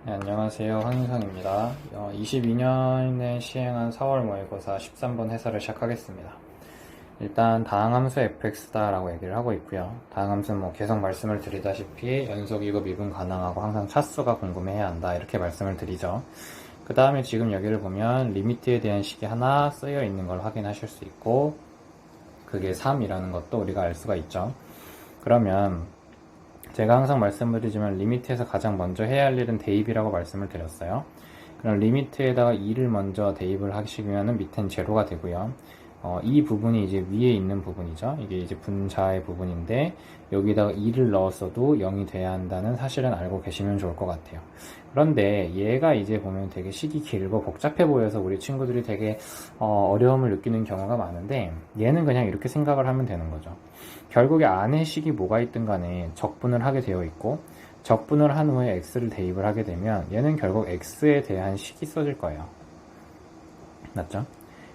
네, 안녕하세요. 황윤성입니다. 22년에 시행한 4월 모의고사 13번 해설을 시작하겠습니다. 일단 다항함수 fx다 라고 얘기를 하고 있고요. 다항함수는 계속 말씀을 드리다시피 연속 이급 미분 가능하고 항상 차수가 궁금해야 한다 이렇게 말씀을 드리죠. 그 다음에 지금 여기를 보면 리미트에 대한 식이 하나 쓰여 있는 걸 확인하실 수 있고 그게 3이라는 것도 우리가 알 수가 있죠. 그러면 제가 항상 말씀을 드리지만 리미트에서 가장 먼저 해야 할 일은 대입이라고 말씀을 드렸어요. 그럼 리미트에다가 2를 먼저 대입을 하시면 밑엔 제로가 되고요. 이 부분이 이제 위에 있는 부분이죠. 이게 이제 분자의 부분인데 여기다가 2를 넣었어도 0이 돼야 한다는 사실은 알고 계시면 좋을 것 같아요. 그런데 얘가 이제 보면 되게 식이 길고 복잡해 보여서 우리 친구들이 되게 어려움을 느끼는 경우가 많은데 얘는 그냥 이렇게 생각을 하면 되는 거죠. 결국에 안에 식이 뭐가 있든 간에 적분을 하게 되어 있고 적분을 한 후에 x를 대입을 하게 되면 얘는 결국 x에 대한 식이 써질 거예요. 맞죠?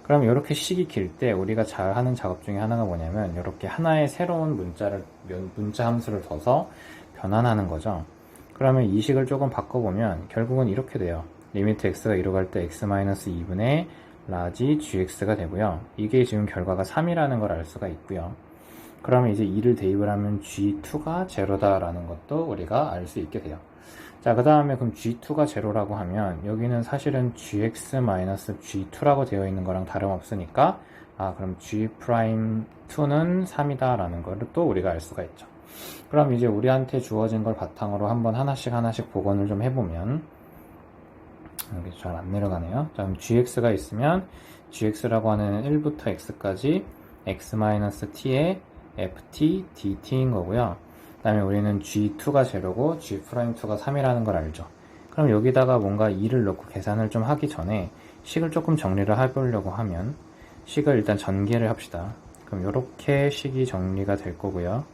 그럼 이렇게 식이 길 때 우리가 잘 하는 작업 중에 하나가 뭐냐면 이렇게 하나의 새로운 문자 함수를 둬서 변환하는 거죠. 그러면 이 식을 조금 바꿔보면 결국은 이렇게 돼요. 리미트 x가 2로 갈 때 x-2분의 라지 gx가 되고요. 이게 지금 결과가 3이라는 걸 알 수가 있고요. 그러면 이제 2를 대입을 하면 g2가 제로다라는 것도 우리가 알 수 있게 돼요. 자, 그 다음에 그럼 g2가 제로라고 하면 여기는 사실은 gx-g2라고 되어 있는 거랑 다름없으니까 그럼 g'2는 3이다 라는 걸 또 우리가 알 수가 있죠. 그럼 이제 우리한테 주어진 걸 바탕으로 한번 하나씩 복원을 좀 해보면 여기 잘 안 내려가네요. 자, 그럼 gx가 있으면 gx라고 하는 1부터 x까지 x-t의 ft dt인 거고요. 그 다음에 우리는 g2가 제로고 g'2가 3이라는 걸 알죠. 그럼 여기다가 뭔가 2를 넣고 계산을 좀 하기 전에 식을 조금 정리를 해보려고 하면 식을 일단 전개를 합시다. 그럼 이렇게 식이 정리가 될 거고요.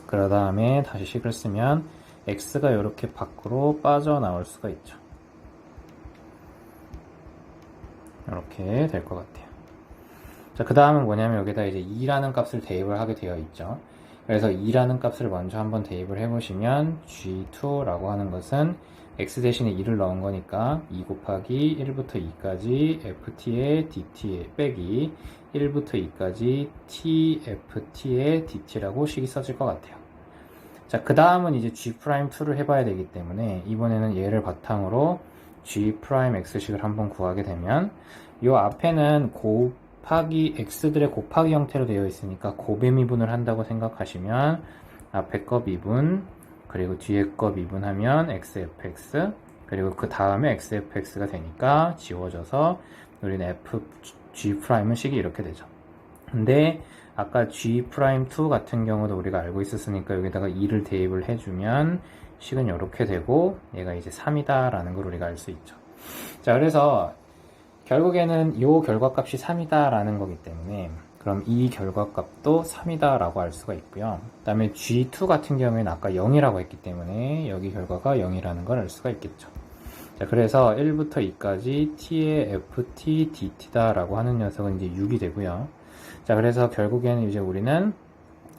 그 다음에 다시 식을 쓰면 x가 이렇게 밖으로 빠져나올 수가 있죠. 이렇게 될 것 같아요. 자, 그 다음은 뭐냐면 여기다 이제 2라는 값을 대입을 하게 되어 있죠. 그래서 2라는 값을 먼저 한번 대입을 해보시면 g2라고 하는 것은 x 대신에 2를 넣은 거니까 2 곱하기 1부터 2까지 ft의 dt 빼기 1부터 2까지 tft의 dt라고 식이 써질 것 같아요. 자, 그 다음은 이제 g'2를 해봐야 되기 때문에 이번에는 얘를 바탕으로 g'x식을 한번 구하게 되면 이 앞에는 곱하기 x들의 곱하기 형태로 되어 있으니까 곱의 미분을 한다고 생각하시면 앞에 거 미분 그리고 뒤에 거 미분하면 xfx 그리고 그 다음에 xfx가 되니까 지워져서 우리는 g'은 식이 이렇게 되죠. 근데 아까 g'2 같은 경우도 우리가 알고 있었으니까 여기다가 2를 대입을 해주면 식은 이렇게 되고 얘가 이제 3이다 라는 걸 우리가 알 수 있죠. 자, 그래서 결국에는 이 결과값이 3이다 라는 거기 때문에 그럼 이 결과값도 3이다 라고 알 수가 있고요. 그 다음에 g2 같은 경우에는 아까 0이라고 했기 때문에 여기 결과가 0이라는 걸 알 수가 있겠죠. 자, 그래서 1부터 2까지 t의 ft dt다 라고 하는 녀석은 이제 6이 되고요. 자, 그래서 결국에는 이제 우리는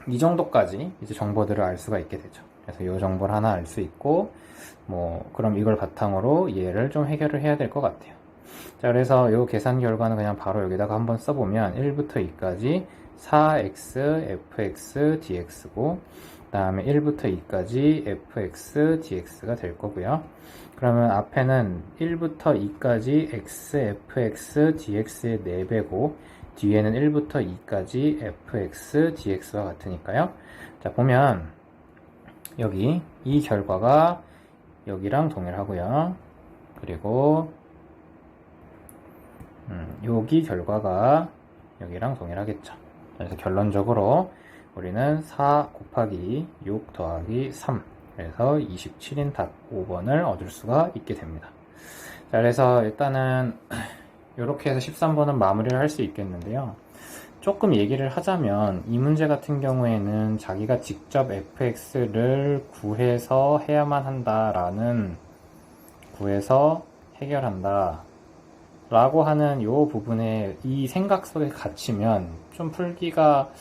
이 정도까지 이제 정보들을 알 수가 있게 되죠. 그래서 이 정보를 하나 알 수 있고, 그럼 이걸 바탕으로 얘를 좀 해결을 해야 될 것 같아요. 자, 그래서 이 계산 결과는 그냥 바로 여기다가 한번 써보면 1부터 2까지 4x fx dx고, 그 다음에 1부터 2까지 fx dx가 될 거고요. 그러면 앞에는 1부터 2까지 x fx dx의 4배고, 뒤에는 1부터 2까지 fx dx와 같으니까요. 자, 보면 여기 이 결과가 여기랑 동일하고요. 그리고 여기 결과가 여기랑 동일하겠죠. 그래서 결론적으로 우리는 4 곱하기 6 더하기 3 그래서 27인 답 5번을 얻을 수가 있게 됩니다. 자, 그래서 일단은 이렇게 해서 13번은 마무리를 할 수 있겠는데요. 조금 얘기를 하자면 이 문제 같은 경우에는 자기가 직접 fx를 구해서 해야만 한다라는 구해서 해결한다 라고 하는 이 부분에 이 생각 속에 갇히면 좀 풀기가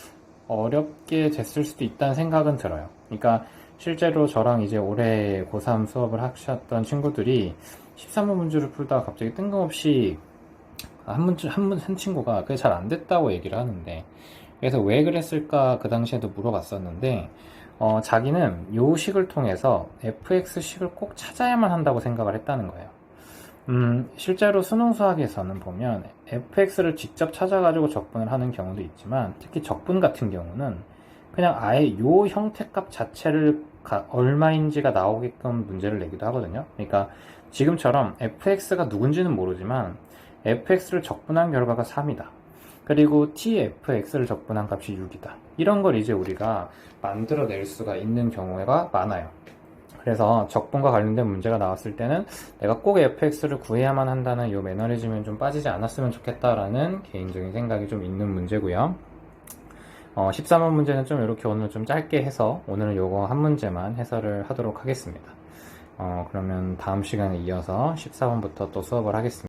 어렵게 됐을 수도 있다는 생각은 들어요. 그러니까 실제로 저랑 이제 올해 고3 수업을 하셨던 친구들이 13번 문제를 풀다가 갑자기 뜬금없이 한 친구가 그게 잘 안 됐다고 얘기를 하는데, 그래서 왜 그랬을까 그 당시에도 물어봤었는데, 자기는 요 식을 통해서 fx식을 꼭 찾아야만 한다고 생각을 했다는 거예요. 실제로 수능 수학에서는 보면 fx를 직접 찾아가지고 적분을 하는 경우도 있지만, 특히 적분 같은 경우는 그냥 아예 요 형태값 자체를 얼마인지가 나오게끔 문제를 내기도 하거든요. 그러니까 지금처럼 fx가 누군지는 모르지만 fx를 적분한 결과가 3이다. 그리고 tfx를 적분한 값이 6이다. 이런 걸 이제 우리가 만들어낼 수가 있는 경우가 많아요. 그래서 적분과 관련된 문제가 나왔을 때는 내가 꼭 fx를 구해야만 한다는 이 매너리즘에 좀 빠지지 않았으면 좋겠다라는 개인적인 생각이 좀 있는 문제고요. 13번 문제는 좀 이렇게 오늘 좀 짧게 해서 오늘은 요거 한 문제만 해설을 하도록 하겠습니다. 그러면 다음 시간에 이어서 14번부터 또 수업을 하겠습니다.